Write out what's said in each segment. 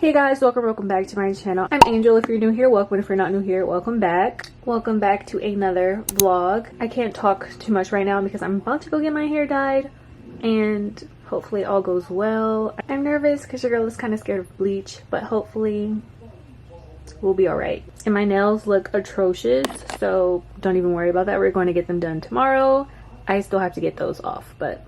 Hey guys, welcome back to my channel. I'm Angel. If you're new here, welcome. If you're not new here, welcome back to another vlog. I can't talk too much right now because I'm about to go get my hair dyed and hopefully all goes well. I'm nervous because your girl is kind of scared of bleach, but hopefully we'll be all right. And my nails look atrocious, so don't even worry about that. We're going to get them done tomorrow. I still have to get those off, but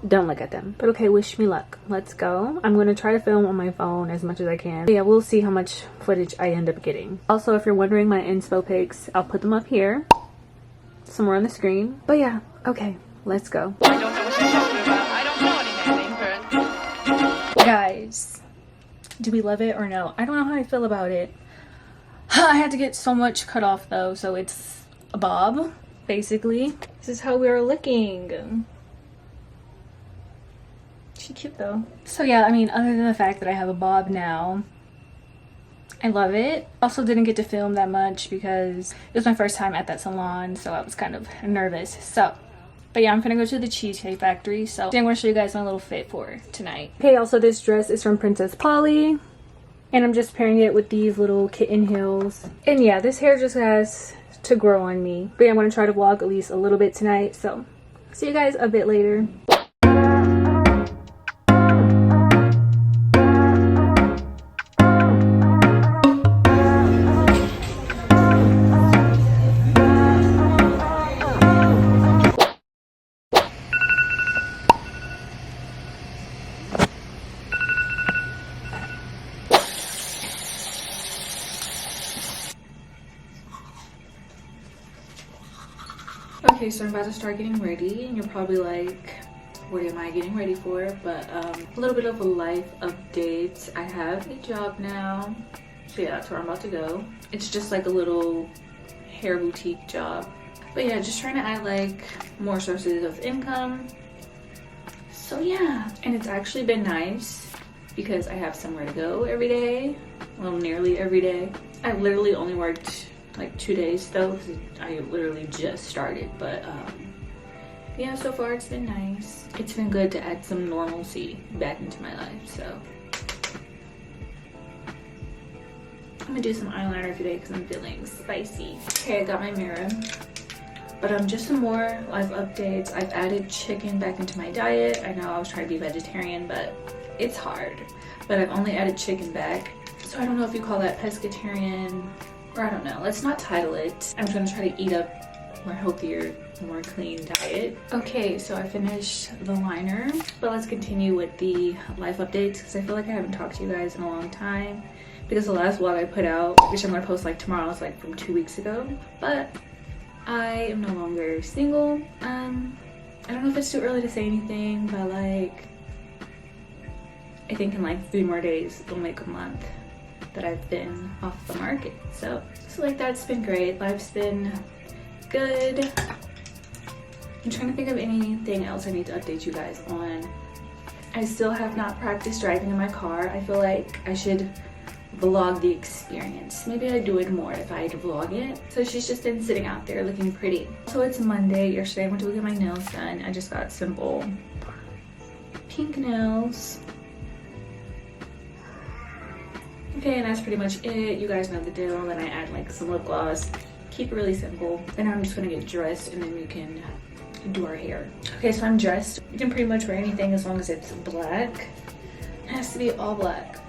don't look at them. But okay, wish me luck. Let's go. I'm going to try to film on my phone as much as I can. But yeah, we'll see how much footage I end up getting. Also, if you're wondering my inspo pics, I'll put them up here somewhere on the screen. But yeah, okay, let's go. I don't know what you're talking about. I don't know anything, Guys, do we love it or no? I don't know how I feel about it. I had to get so much cut off though, so it's a bob, basically. This is how we are looking. She cute though. So yeah, I mean, other than the fact that I have a bob now, I love it. Also didn't get to film that much because it was my first time at that salon, so I was kind of nervous. So, but yeah, I'm gonna go to the Cheesecake Factory, so I'm gonna show you guys my little fit for tonight. Okay, also this dress is from Princess Polly, and I'm just pairing it with these little kitten heels. And yeah, this hair just has to grow on me. But yeah, I'm gonna try to vlog at least a little bit tonight, so see you guys a bit later. Okay, so I'm about to start getting ready, and you're probably like, what am I getting ready for? But a little bit of a life update. I have a job now, so yeah, that's where I'm about to go. It's just like a little hair boutique job, but yeah, just trying to add like more sources of income. So yeah, and it's actually been nice because I have somewhere to go every day. Well, nearly every day. I literally only worked like 2 days though, because I literally just started. But yeah, so far it's been nice. It's been good to add some normalcy back into my life. So I'm gonna do some eyeliner today because I'm feeling spicy. Okay, I got my mirror, but just some more life updates. I've added chicken back into my diet. I know I was trying to be vegetarian, but it's hard. But I've only added chicken back, so I don't know if you call that pescatarian, or I don't know. Let's not title it. I'm gonna try to eat up more healthier, more clean diet. Okay, so I finished the liner, but let's continue with the life updates because I feel like I haven't talked to you guys in a long time, because the last vlog I put out, which I'm gonna post like tomorrow, is like from 2 weeks ago. But I am no longer single. I don't know if it's too early to say anything, but like I think in like 3 more days it'll make a month that I've been off the market. So like that's been great. Life's been good. I'm trying to think of anything else I need to update you guys on. I still have not practiced driving in my car. I feel like I should vlog the experience. Maybe I'd do it more if I'd vlog it. So she's just been sitting out there looking pretty. So it's Monday. Yesterday I went to go get my nails done. I just got simple pink nails. Okay, and that's pretty much it. You guys know the deal. Then I add like some lip gloss. Keep it really simple. And I'm just gonna get dressed and then we can do our hair. Okay, so I'm dressed. You can pretty much wear anything as long as it's black. It has to be all black.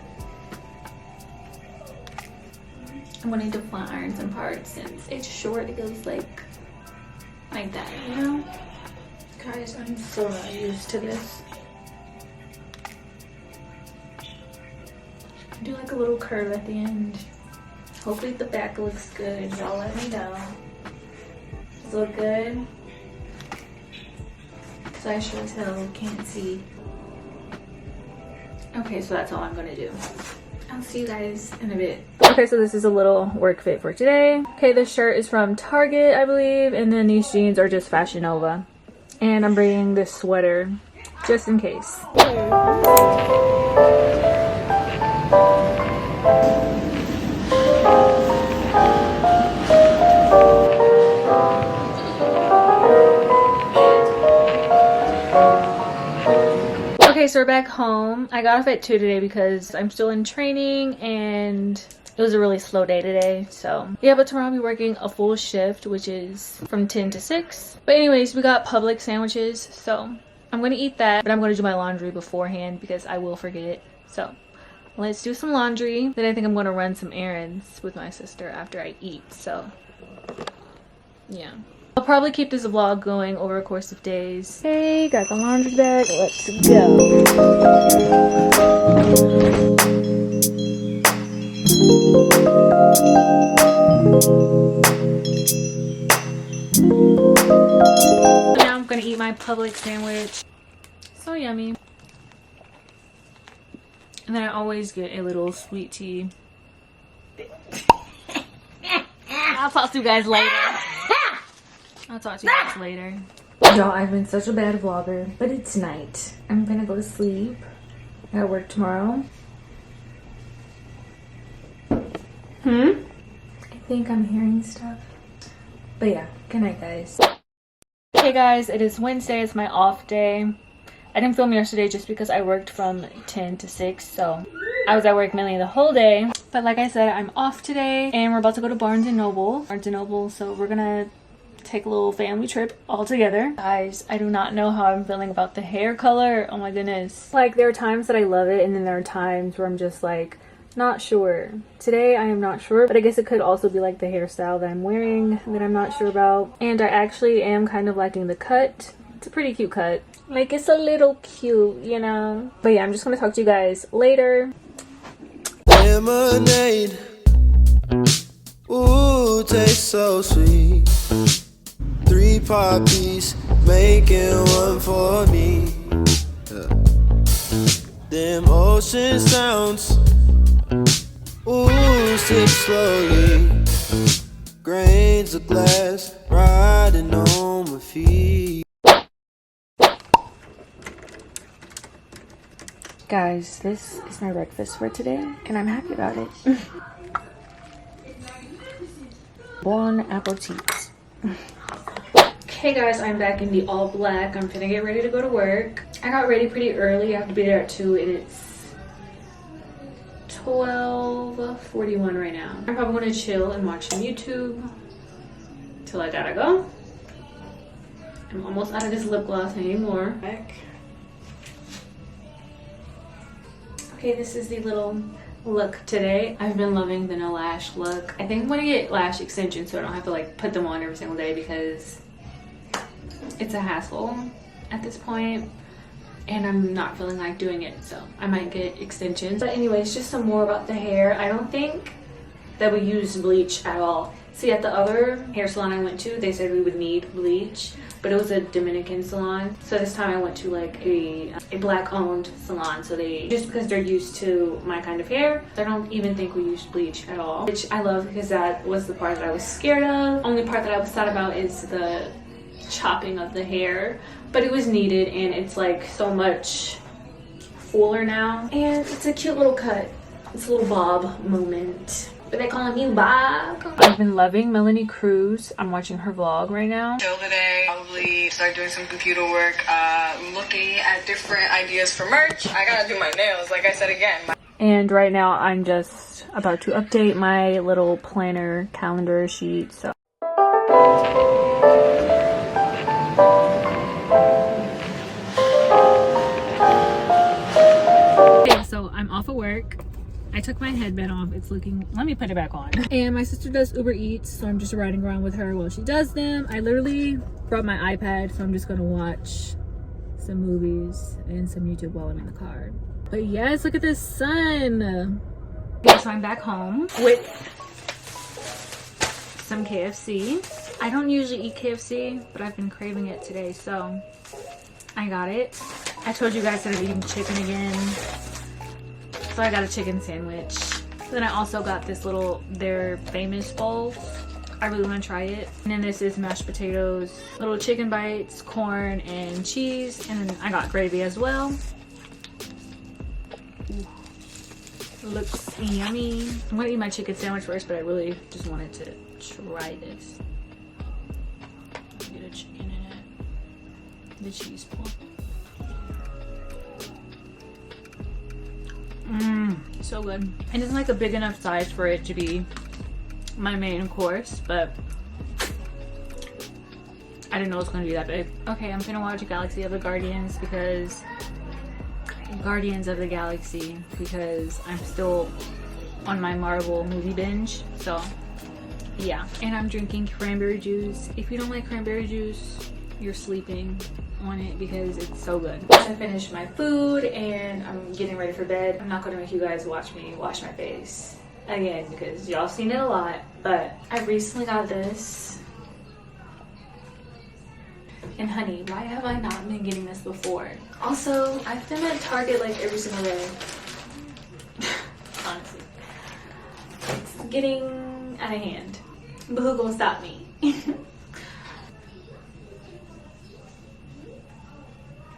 I'm gonna need to flat iron some parts since it's short. It goes like that, you know? Guys, I'm so not used to this. Do like a little curve at the end. Hopefully the back looks good. Y'all let me know. Does it look good? Because I sure as hell can't see. Okay, so that's all I'm gonna do. I'll see you guys in a bit. Okay, so this is a little work fit for today. Okay, this shirt is from Target, I believe, and then these jeans are just Fashion Nova. And I'm bringing this sweater just in case. Okay, so we're back home. I got off at 2 today because I'm still in training and it was a really slow day today. So yeah, but tomorrow I'll be working a full shift, which is from 10 to 6. But anyways, we got Publix sandwiches, so I'm gonna eat that, but I'm gonna do my laundry beforehand because I will forget. So let's do some laundry. Then I think I'm gonna run some errands with my sister after I eat. So yeah, I'll probably keep this vlog going over a course of days. Hey, got the laundry bag. Let's go. So now I'm gonna eat my Publix sandwich. So yummy. And then I always get a little sweet tea. I'll talk to you guys later. Y'all, I've been such a bad vlogger, but it's night. I'm gonna go to sleep. I gotta work tomorrow. I think I'm hearing stuff. But yeah, good night, guys. Hey guys, it is Wednesday. It's my off day. I didn't film yesterday just because I worked from 10 to 6, so I was at work mainly the whole day. But like I said, I'm off today and we're about to go to Barnes & Noble. So we're gonna take a little family trip all together. Guys, I do not know how I'm feeling about the hair color. Oh my goodness. Like, there are times that I love it and then there are times where I'm just like, not sure. Today I am not sure, but I guess it could also be like the hairstyle that I'm wearing that I'm not sure about. And I actually am kind of liking the cut. It's a pretty cute cut. Like, it's a little cute, you know? But yeah, I'm just gonna talk to you guys later. Lemonade, ooh, tastes so sweet. 3 poppies, making one for me. Them ocean sounds, ooh, sip slowly. Grains of glass, riding on my feet. Guys, this is my breakfast for today, and I'm happy about it. Bon appetit. Okay guys, I'm back in the all black. I'm finna get ready to go to work. I got ready pretty early. I have to be there at 2 and it's 12:41 right now. I'm probably gonna chill and watch some YouTube till I gotta go. I'm almost out of this lip gloss anymore. Okay, this is the little look today. I've been loving the no lash look. I think I'm gonna get lash extensions so I don't have to like put them on every single day because it's a hassle at this point and I'm not feeling like doing it, so I might get extensions. But anyways, just some more about the hair. I don't think that we use bleach at all. See, at the other hair salon I went to, they said we would need bleach, but it was a Dominican salon. So this time I went to like a black owned salon. So they, just because they're used to my kind of hair, I don't even think we used bleach at all, which I love because that was the part that I was scared of. Only part that I was sad about is the chopping of the hair, but it was needed and it's like so much fuller now. And it's a cute little cut. It's a little bob moment. But they calling me Bob. I've been loving Melanie Cruz. I'm watching her vlog right now. Chill today, probably start doing some computer work, looking at different ideas for merch. I gotta do my nails, like I said again. And right now I'm just about to update my little planner calendar sheet. So okay, so I'm off of work. I took my headband off. It's looking, let me put it back on. And my sister does Uber Eats, so I'm just riding around with her while she does them. I literally brought my iPad, so I'm just gonna watch some movies and some YouTube while I'm in the car. But yes, look at the sun. Okay, so I'm back home with some KFC. I don't usually eat KFC, but I've been craving it today, so I got it. I told you guys that I'm eating chicken again. So I got a chicken sandwich. Then I also got this little, their famous bowl. I really want to try it. And then this is mashed potatoes, little chicken bites, corn, and cheese. And then I got gravy as well. Ooh. Looks yummy. I'm gonna eat my chicken sandwich first, but I really just wanted to try this. Get a chicken in it. The cheese ball. So good. And it's like a big enough size for it to be my main course, but I didn't know it was gonna be that big. Okay, I'm gonna watch Galaxy of the Guardians because Guardians of the Galaxy because I'm still on my Marvel movie binge. So yeah, and I'm drinking cranberry juice. If you don't like cranberry juice, you're sleeping on it because it's so good. I finished my food and I'm getting ready for bed. I'm not gonna make you guys watch me wash my face again because y'all seen it a lot, but I recently got this. And honey, why have I not been getting this before? Also, I've been at Target like every single day. Honestly. It's getting out of hand. But who gonna stop me?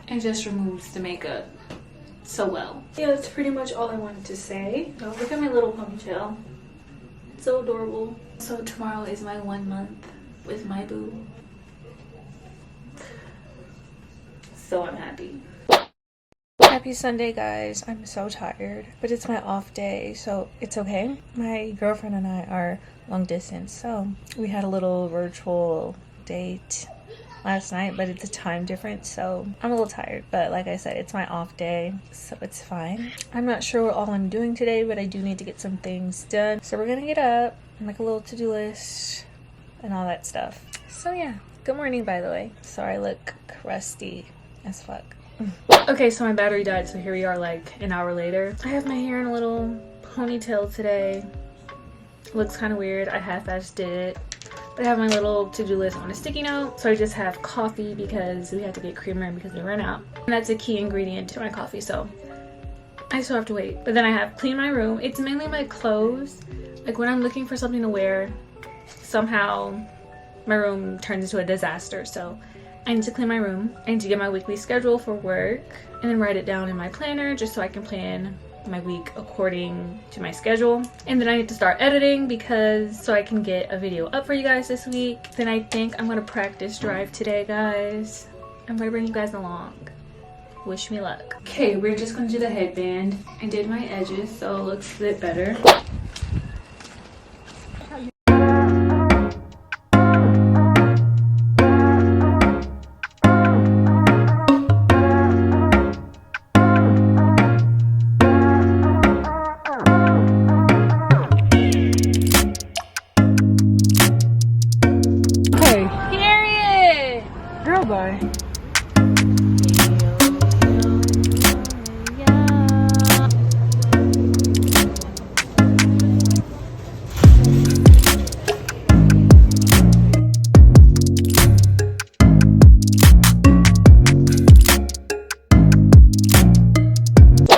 It just removes the makeup so well. Yeah, that's pretty much all I wanted to say. Oh, look at my little ponytail. It's so adorable. So tomorrow is my 1 month with my boo. So I'm happy. Happy Sunday, guys. I'm so tired, but it's my off day, so it's okay. My girlfriend and I are long distance, so we had a little virtual date last night, but it's a time difference, so I'm a little tired. But like I said, it's my off day, so it's fine. I'm not sure what all I'm doing today, but I do need to get some things done. So we're gonna get up and make a little to-do list and all that stuff. So yeah, good morning, by the way. Sorry I look crusty as fuck. Okay, so my battery died, so here we are like an hour later. I have my hair in a little ponytail today. Looks kind of weird. I half-assed it. But I have my little to-do list on a sticky note. So I just have coffee because we had to get creamer because they ran out. And that's a key ingredient to my coffee, so I still have to wait. But then I have cleaned my room. It's mainly my clothes. Like when I'm looking for something to wear, somehow my room turns into a disaster. So I need to clean my room. I need to get my weekly schedule for work and then write it down in my planner just so I can plan my week according to my schedule. And then I need to start editing because so I can get a video up for you guys this week. Then I think I'm gonna practice drive today, guys. I'm gonna bring you guys along. Wish me luck. Okay, we're just gonna do the headband. I did my edges so it looks a bit better.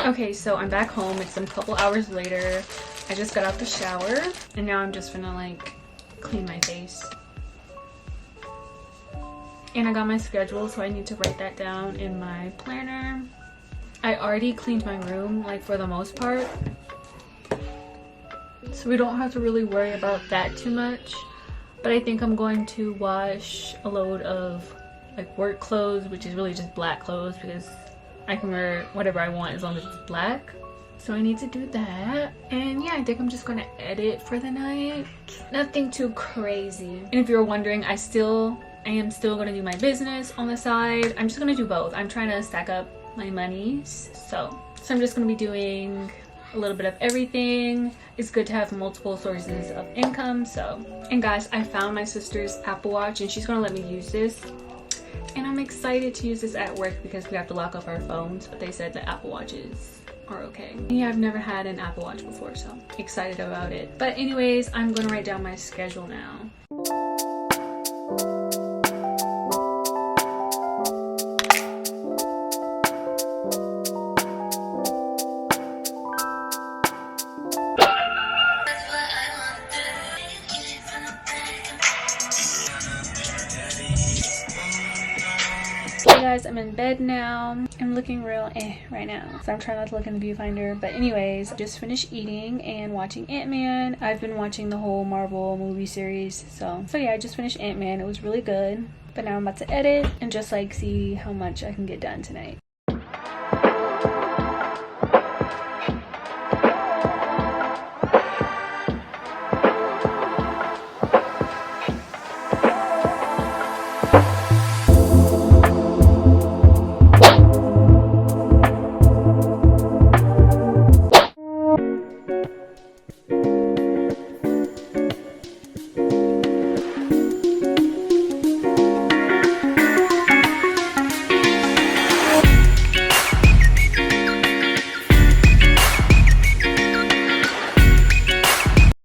Okay, so I'm back home. It's a couple hours later. I just got out the shower and now I'm just gonna like clean my face. And I got my schedule, so I need to write that down in my planner. I already cleaned my room, like for the most part. So we don't have to really worry about that too much. But I think I'm going to wash a load of like work clothes, which is really just black clothes because I can wear whatever I want as long as it's black. So I need to do that. And yeah, I think I'm just gonna edit for the night. Nothing too crazy. And if you're wondering, I am still gonna do my business on the side. I'm just gonna do both. I'm trying to stack up my monies. So I'm just gonna be doing a little bit of everything. It's good to have multiple sources of income. So, and guys, I found my sister's Apple Watch and she's gonna let me use this. And I'm excited to use this at work because we have to lock up our phones, but they said the Apple Watches are okay. Yeah, I've never had an Apple Watch before, so excited about it. But anyways, I'm gonna write down my schedule now. Hey guys, I'm in bed now. I'm looking real right now, so I'm trying not to look in the viewfinder. But anyways, I just finished eating and watching Ant-Man. I've been watching the whole Marvel movie series, so yeah, I just finished Ant-Man. It was really good. But now I'm about to edit and just like see how much I can get done tonight.